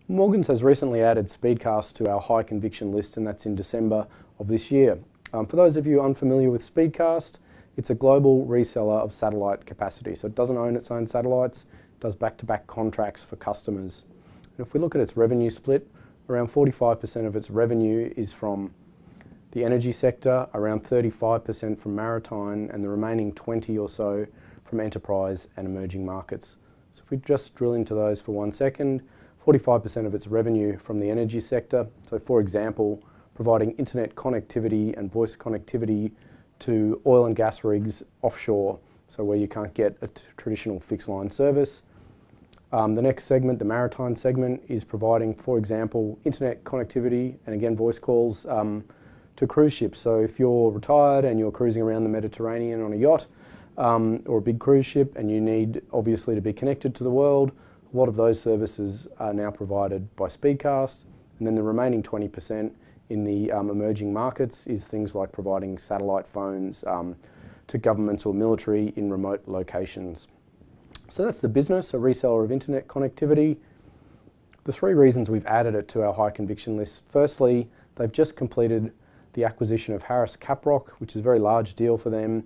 Morgans has recently added Speedcast to our high conviction list, and that's in December of this year. For those of you unfamiliar with Speedcast, it's a global reseller of satellite capacity. So it doesn't own its own satellites, it does back-to-back contracts for customers. And if we look at its revenue split, around 45% of its revenue is from the energy sector, around 35% from maritime, and the remaining 20 or so from enterprise and emerging markets. So if we just drill into those for 1 second, 45% of its revenue from the energy sector. So for example, providing internet connectivity and voice connectivity to oil and gas rigs offshore, so where you can't get a traditional fixed line service. The next segment, the maritime segment, is providing, for example, internet connectivity and again voice calls to cruise ships. So if you're retired and you're cruising around the Mediterranean on a yacht or a big cruise ship and you need obviously to be connected to the world, a lot of those services are now provided by Speedcast. And then the remaining 20% in the emerging markets is things like providing satellite phones to governments or military in remote locations. So that's the business, a reseller of internet connectivity. The 3 reasons we've added it to our high conviction list. Firstly, they've just completed the acquisition of Harris Caprock, which is a very large deal for them,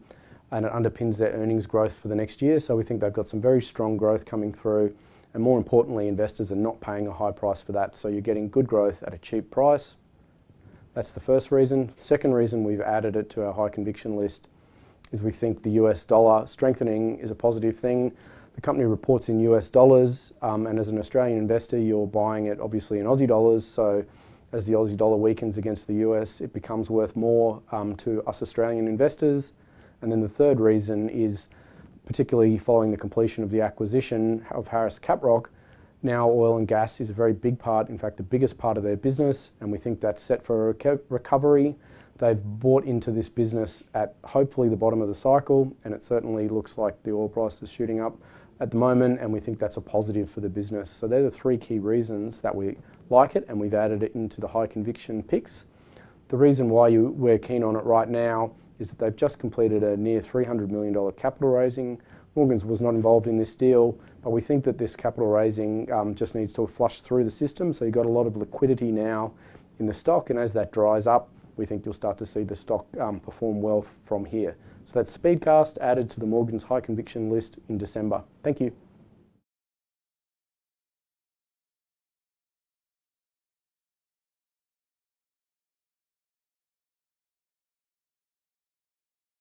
and it underpins their earnings growth for the next year. So we think they've got some very strong growth coming through. And more importantly, investors are not paying a high price for that. So you're getting good growth at a cheap price. That's the first reason. The second reason we've added it to our high conviction list is we think the US dollar strengthening is a positive thing. The company reports in US dollars, and as an Australian investor, you're buying it obviously in Aussie dollars. So as the Aussie dollar weakens against the US, it becomes worth more to us Australian investors. And then the third reason is, particularly following the completion of the acquisition of Harris Caprock, now oil and gas is a very big part, in fact the biggest part of their business, and we think that's set for a recovery. They've bought into this business at hopefully the bottom of the cycle, and it certainly looks like the oil price is shooting up at the moment, and we think that's a positive for the business. So they're the 3 key reasons that we like it, and we've added it into the high conviction picks. The reason why we're keen on it right now is that they've just completed a near $300 million capital raising. Morgans was not involved in this deal, but we think that this capital raising just needs to flush through the system. So you've got a lot of liquidity now in the stock, and as that dries up, we think you'll start to see the stock perform well from here. So that's Speedcast added to the Morgans high conviction list in December. Thank you.